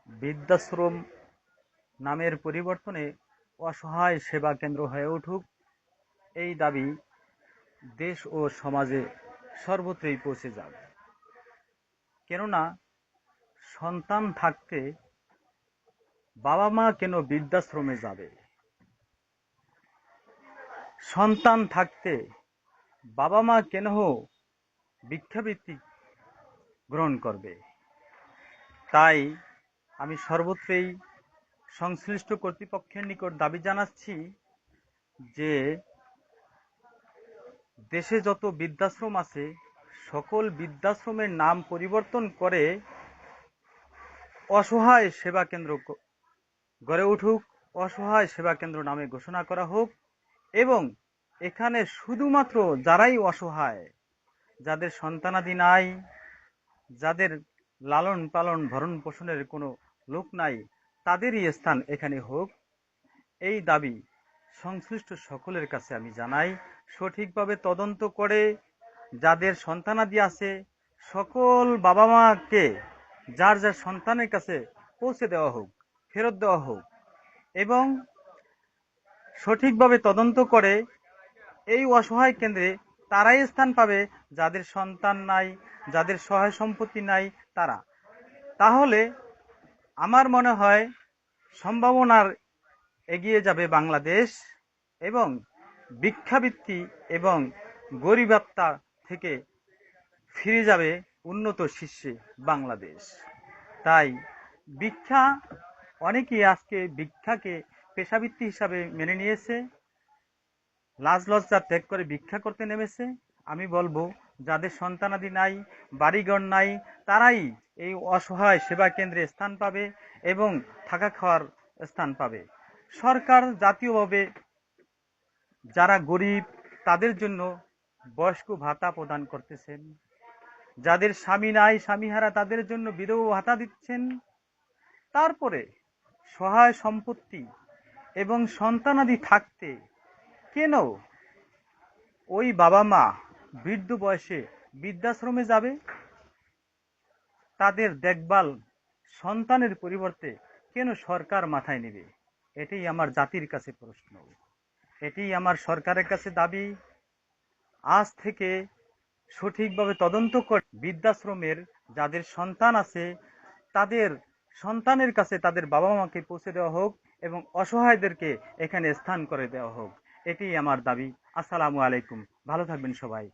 বৃদ্ধাশ্রম নামের পরিবর্তনে অসহায় সেবা কেন্দ্র হয়ে উঠুক, এই দাবি দেশ ও সমাজে সর্বত্রই পৌঁছে যাক। কেননা সন্তান থাকতে বাবা মা কেন বৃদ্ধাশ্রমে যাবে? সন্তান থাকতে বাবা মা কেন ভিক্ষাবৃত্তি গ্রহণ করবে? তাই আমি সর্বত্রই সংশ্লিষ্ট কর্তৃপক্ষের নিকট দাবি জানাচ্ছি যে দেশে যত বৃদ্ধাশ্রম আছে সকল বৃদ্ধাশ্রমের নাম পরিবর্তন করে অসহায় সেবা কেন্দ্র গড়ে উঠুক, অসহায় সেবা কেন্দ্র নামে ঘোষণা করা হোক এবং এখানে শুধুমাত্র যারাই অসহায়, যাদের সন্তানাদি নাই, যাদের লালন পালন ভরণ পোষণের কোনো লোক নাই, তাদেরই স্থান এখানে হোক, এই দাবি সংশ্লিষ্ট সকলের কাছে আমি জানাই। সঠিকভাবে তদন্ত করে যাদের সন্তানাদি আছে সকল বাবা মাকে যার যার সন্তানের কাছে পৌঁছে দেওয়া হোক, ফেরত দেওয়া হোক এবং সঠিকভাবে তদন্ত করে এই অসহায় কেন্দ্রে তারাই স্থান পাবে যাদের সন্তান নাই, যাদের সহায় সম্পত্তি নাই তারা। তাহলে আমার মনে হয় সম্ভাবনার এগিয়ে যাবে বাংলাদেশ এবং ভিক্ষাবৃত্তি এবং গরিবাত্তা থেকে ফিরে যাবে উন্নত শীর্ষে বাংলাদেশ। তাই ভিক্ষা, অনেকেই আজকে ভিক্ষাকে পেশাবৃত্তি হিসাবে মেনে নিয়েছে, লাজ লজ্জা ত্যাগ করে ভিক্ষা করতে নেমেছে। আমি বলবো যাদের সন্তানাদি নাই, বাড়িঘর নাই, তারাই এই অসহায় সেবা কেন্দ্রে স্থান পাবে এবং থাকা খাওয়ার স্থান পাবে। সরকার জাতীয়ভাবে যারা গরিব তাদের জন্য বয়স্ক ভাতা প্রদান করতেছেন, যাদের স্বামী নাই, স্বামীহারা তাদের জন্য বিধবা ভাতা দিচ্ছেন। তারপরে সহায় সম্পত্তি এবং সন্তানাদি থাকতে কেন ওই বাবা মা বৃদ্ধ বয়সে বৃদ্ধাশ্রমে যাবে? তাদের দেখভাল সন্তানের পরিবর্তে কেন সরকার মাথায় নেবে? এটাই আমার জাতির কাছে প্রশ্ন, এটাই আমার সরকারের কাছে দাবি। আজ থেকে সঠিকভাবে তদন্ত করে বৃদ্ধাশ্রমের যাদের সন্তান আছে তাদের সন্তানের কাছে তাদের বাবা মাকে পৌঁছে দেওয়া হোক এবং অসহায়দেরকে এখানে স্থান করে দেওয়া হোক। এটাই আমার দাবি। আসসালামু আলাইকুম, ভালো থাকবেন সবাই।